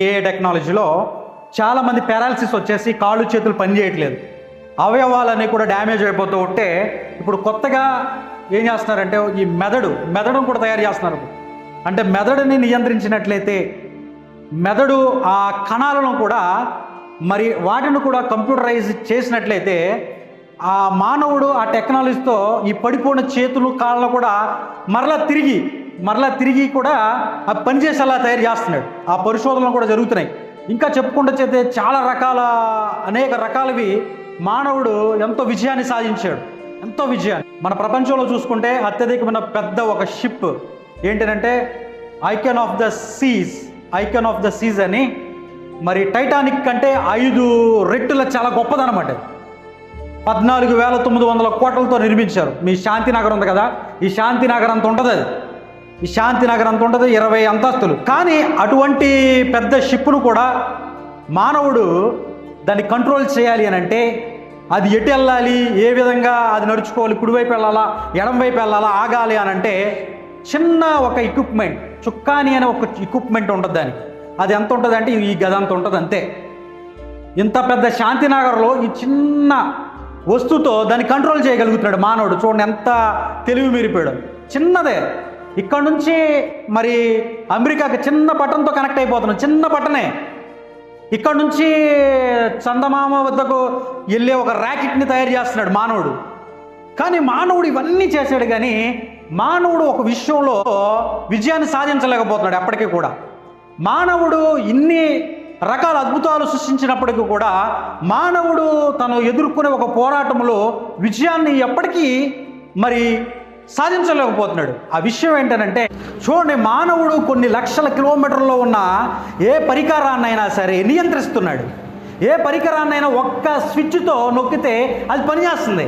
ఏ టెక్నాలజీలో చాలామంది పారాలసిస్ వచ్చేసి కాళ్ళు చేతులు పనిచేయట్లేదు, అవయవాలన్నీ కూడా డ్యామేజ్ అయిపోతూ ఉంటే ఇప్పుడు కొత్తగా ఏం చేస్తున్నారంటే ఈ మెదడును కూడా తయారు చేస్తున్నారు. అంటే మెదడుని నియంత్రించినట్లయితే మెదడు ఆ కణాలను కూడా మరి వాటిని కూడా కంప్యూటరైజ్ చేసినట్లయితే ఆ మానవుడు ఆ టెక్నాలజీతో ఈ పడిపోయిన చేతులు కాళ్ళను కూడా మరలా తిరిగి కూడా ఆ పనిచేసేలా తయారు చేస్తున్నాడు. ఆ పరిశోధనలు కూడా జరుగుతున్నాయి. ఇంకా చెప్పుకుంటూ చేస్తే చాలా అనేక రకాలవి మానవుడు ఎంతో విజయాన్ని సాధించాడు, ఎంతో విజయాన్ని. మన ప్రపంచంలో చూసుకుంటే అత్యధికమైన పెద్ద ఒక షిప్ ఏంటంటే ఐకాన్ ఆఫ్ ద సీస్ అని, మరి టైటానిక్ కంటే 5 రెట్టుల చాలా గొప్పదనమాట. 14,900 కోట్లతో నిర్మించారు. మీ శాంతినగర్ ఉంది కదా, ఈ శాంతినగర్ అంత ఉంటుంది. ఈ శాంతినగర్ అంత ఉంటుంది, 20 అంతస్తులు. కానీ అటువంటి పెద్ద షిప్ను కూడా మానవుడు దాన్ని కంట్రోల్ చేయాలి అని అంటే అది ఎటు వెళ్ళాలి, ఏ విధంగా అది నడుచుకోవాలి, కుడివైపు వెళ్ళాలా ఎడంవైపు వెళ్ళాలా, ఆగాలి అని అంటే చిన్న ఒక ఎక్విప్మెంట్, చుక్కాని అనే ఒక ఎక్విప్మెంట్ ఉంటుంది దానికి. అది ఎంత ఉంటుంది అంటే ఈ గది అంత ఉంటుంది అంతే. ఇంత పెద్ద శాంతినగర్లో ఈ చిన్న వస్తువుతో దాన్ని కంట్రోల్ చేయగలుగుతున్నాడు మానవుడు. చూడండి ఎంత తెలివి మీరిపోయాడు. చిన్నదే, ఇక్కడ నుంచి మరి అమెరికాకి చిన్న బటన్తో కనెక్ట్ అయిపోతున్నాడు. చిన్న బటనే. ఇక్కడ నుంచి చందమామ వద్దకు వెళ్ళే ఒక ర్యాకెట్ని తయారు చేస్తున్నాడు మానవుడు. కానీ మానవుడు ఇవన్నీ చేశాడు, కానీ మానవుడు ఒక విషయంలో విజయాన్ని సాధించలేకపోతున్నాడు. ఎప్పటికీ కూడా మానవుడు ఇన్ని రకాల అద్భుతాలు సృష్టించినప్పటికీ కూడా మానవుడు తను ఎదుర్కొనే ఒక పోరాటంలో విజయాన్ని ఎప్పటికీ మరి సాధించలేకపోతున్నాడు. ఆ విషయం ఏంటంటే చూడండి, మానవుడు కొన్ని లక్షల కిలోమీటర్లలో ఉన్న ఏ పరికరాన్నైనా సరే నియంత్రిస్తున్నాడు. ఏ పరికరాన్నైనా ఒక్క స్విచ్తో నొక్కితే అది పనిచేస్తుంది.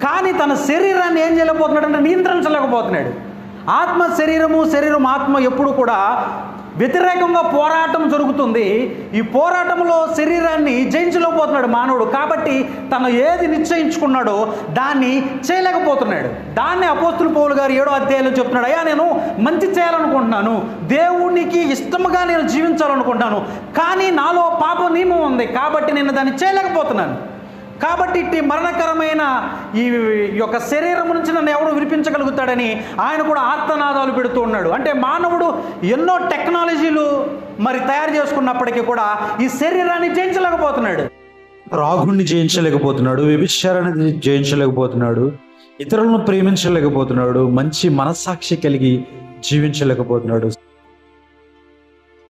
కానీ తన శరీరాన్ని ఏం చేయలేకపోతున్నాడు అంటే నియంత్రించలేకపోతున్నాడు. శరీరం ఆత్మ ఎప్పుడు కూడా వ్యతిరేకంగా పోరాటం జరుగుతుంది. ఈ పోరాటంలో శరీరాన్ని జయించలేకపోతున్నాడు మానవుడు. కాబట్టి తను ఏది నిశ్చయించుకున్నాడో దాన్ని చేయలేకపోతున్నాడు. దాన్ని అపోస్తుల పౌలు గారు 7వ అధ్యాయంలో చెప్తున్నాడు, అయ్యా నేను మంచి చేయాలనుకుంటున్నాను, దేవునికి ఇష్టముగా నేను జీవించాలనుకుంటున్నాను, కానీ నాలో పాప నియమం ఉంది, కాబట్టి నేను దాన్ని చేయలేకపోతున్నాను. కాబట్టి ఇట్టి మరణకరమైన ఈ యొక్క శరీరం నుంచి నన్ను ఎవడు విడిపించగలుగుతాడని ఆయన కూడా ఆర్తనాదాలు పెడుతూ ఉన్నాడు. అంటే మానవుడు ఎన్నో టెక్నాలజీలు మరి తయారు చేసుకున్నప్పటికీ కూడా ఈ శరీరాన్ని జయించలేకపోతున్నాడు. రాగుణ్ణి జయించలేకపోతున్నాడు, వ్యభిచారాన్ని జయించలేకపోతున్నాడు, ఇతరులను ప్రేమించలేకపోతున్నాడు, మంచి మనస్సాక్షి కలిగి జీవించలేకపోతున్నాడు.